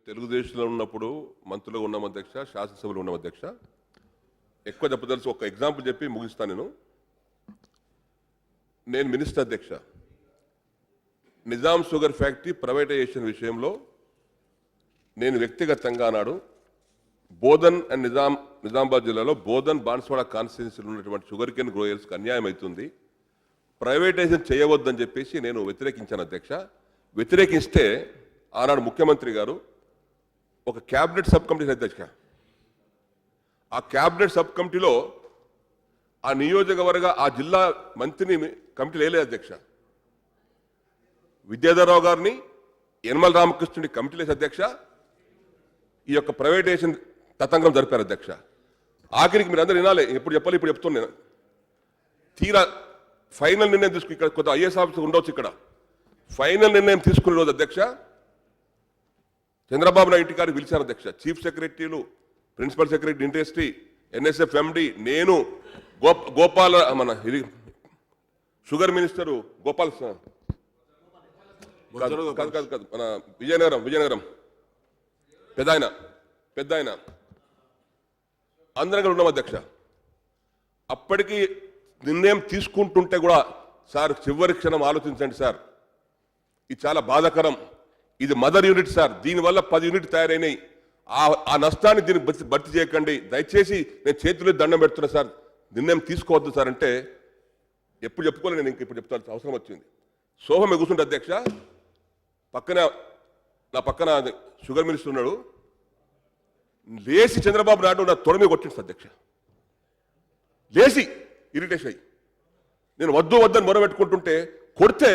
తెలుగుదేశంలో ఉన్నప్పుడు మంత్రులుగా ఉన్నాం అధ్యక్ష, శాసనసభలో ఉన్నాం అధ్యక్ష. ఎక్కువ చెప్పదలుసు ఒక ఎగ్జాంపుల్ చెప్పి ముగిస్తాను. నేను మినిస్టర్ అధ్యక్ష. నిజాం షుగర్ ఫ్యాక్టరీ ప్రైవేటైజేషన్ విషయంలో నేను వ్యక్తిగతంగా నాడు బోధన్ అండ్ నిజామాబాద్ జిల్లాలో బోధన్ బాన్స్వాడ కాన్స్టిట్యున్సీలో ఉన్నటువంటి షుగర్ కేన్ గ్రోయర్స్కి అన్యాయం అవుతుంది, ప్రైవేటైజేషన్ చేయవద్దని చెప్పేసి నేను వ్యతిరేకించాను అధ్యక్ష. వ్యతిరేకిస్తే ఆనాడు ముఖ్యమంత్రి గారు ఒక క్యాబినెట్ సబ్ కమిటీ అధ్యక్ష. ఆ క్యాబినెట్ సబ్ కమిటీలో ఆ నియోజకవర్గ ఆ జిల్లా మంత్రిని కమిటీ లేదు అధ్యక్ష. విద్యాధరరావు గారిని, యనమల రామకృష్ణుడి కమిటీ లేదు అధ్యక్ష. ఈ యొక్క ప్రైవేటైజేషన్ తతంగం జరిపారు అధ్యక్ష. ఆఖరికి మీరు అందరూ వినాలి, ఎప్పుడు చెప్పాలి ఇప్పుడు చెప్తున్నాను. తీరా ఫైనల్ నిర్ణయం తీసుకుని ఇక్కడ కొంత ఐఏఎస్ ఆఫీసర్ ఉండవచ్చు, ఇక్కడ ఫైనల్ నిర్ణయం తీసుకునే రోజు అధ్యక్ష చంద్రబాబు నాయుడు ఇంటికారికి పిలిచారు అధ్యక్ష. చీఫ్ సెక్రటరీలు, ప్రిన్సిపల్ సెక్రటరీ ఇండస్ట్రీ, ఎన్ఎస్ఎఫ్ ఎండి, నేను, గోపాల మన షుగర్ మినిస్టరు గోపాల్ కాదు మన విజయనగరం పెద్ద ఆయన అందరం ఉన్నాం అధ్యక్ష. అప్పటికి నిర్ణయం తీసుకుంటుంటే కూడా సార్ చివరి క్షణం ఆలోచించండి సార్, ఇది చాలా బాధాకరం, ఇది మదర్ యూనిట్ సార్, దీనివల్ల 10 యూనిట్ తయారైనాయి, ఆ నష్టాన్ని దీనికి భర్తీ చేయకండి, దయచేసి నేను చేతులు దండం పెడుతున్నా సార్, నిర్ణయం తీసుకోవద్దు సార్ అంటే ఎప్పుడు చెప్పుకోలేదు. నేను ఇప్పుడు చెప్తాను, అవసరం వచ్చింది. సోహం కూర్చుంటే అధ్యక్ష, నా పక్కన షుగర్ మినిస్టర్ ఉన్నాడు, లేచి చంద్రబాబు నాయుడు నా తొడ మీద కొట్టింది అధ్యక్ష. లేచి ఇరిటేషన్ అయ్యి నేను వద్దని మొరబెట్టుకుంటుంటే కొడితే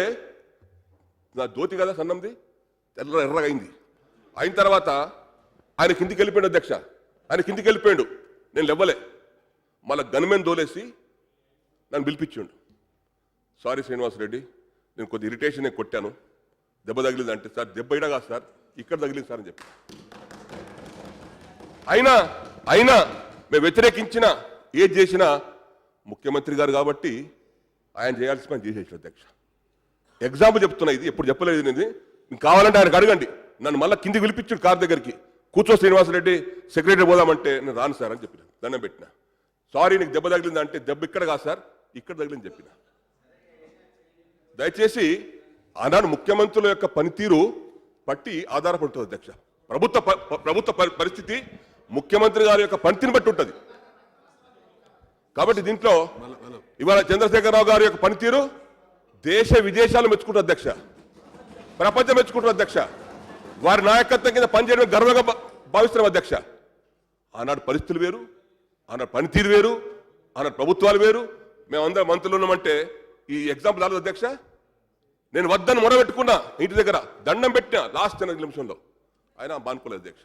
నా ధోతి కదా సన్నంది ఎర్రగా అయింది. అయిన తర్వాత ఆయన కిందికి వెళ్ళిపోయాడు అధ్యక్ష. ఆయన కిందికి వెళ్ళిపోయాడు, నేను లేవలే. మళ్ళీ గన్మెన్ దోలేసి నన్ను పిలిపించాడు. సారీ శ్రీనివాసరెడ్డి, నేను కొద్ది ఇరిటేషన్ నేను కొట్టాను, దెబ్బ తగిలింది అంటే, సార్ దెబ్బ ఇడా కాదు సార్, ఇక్కడ తగిలింది సార్ అని చెప్పి. అయినా మేము వ్యతిరేకించిన ఏది చేసినా ముఖ్యమంత్రి గారు కాబట్టి ఆయన చేయాల్సిన పని చేసేసాడు అధ్యక్ష. ఎగ్జాంపుల్ చెప్తున్నా, ఇది ఎప్పుడు చెప్పలేదు. నేను కావాలంటే ఆయనకు అడగండి. నన్ను మళ్ళీ కిందికి పిలిపించాడు కార్ దగ్గరికి, కూర్చో శ్రీనివాసరెడ్డి సెక్రటరీ పోదామంటే నేను రాను సార్ అని చెప్పిన, దండం పెట్టిన. సారీ నీకు దెబ్బ తగిలింది అంటే, దెబ్బ ఇక్కడ కాదు సార్ ఇక్కడ తగిలింది చెప్పిన. దయచేసి ఆనాడు ముఖ్యమంత్రుల యొక్క పనితీరు బట్టి ఆధారపడుతుంది అధ్యక్ష. ప్రభుత్వ పరిస్థితి ముఖ్యమంత్రి గారి యొక్క పనితీరుని బట్టి ఉంటుంది. కాబట్టి దీంట్లో ఇవాళ చంద్రశేఖరరావు గారి యొక్క పనితీరు దేశ విదేశాలు మెచ్చుకుంటారు అధ్యక్ష, ప్రపంచం మెచ్చుకుంటారు అధ్యక్ష. వారి నాయకత్వం కింద పనిచేయడం గర్వంగా భావిస్తున్నాం అధ్యక్ష. ఆనాడు పరిస్థితులు వేరు, ఆనాడు పనితీరు వేరు, ఆనాడు ప్రభుత్వాలు వేరు. మేమందరం మంత్రులు ఉన్నామంటే ఈ ఎగ్జాంపుల్ రాలేదు అధ్యక్ష. నేను వద్దని మొరబెట్టుకున్నా, ఇంటి దగ్గర దండం పెట్టినా లాస్ట్ 10 నిమిషంలో, అయినా మానుకోలేదు అధ్యక్ష.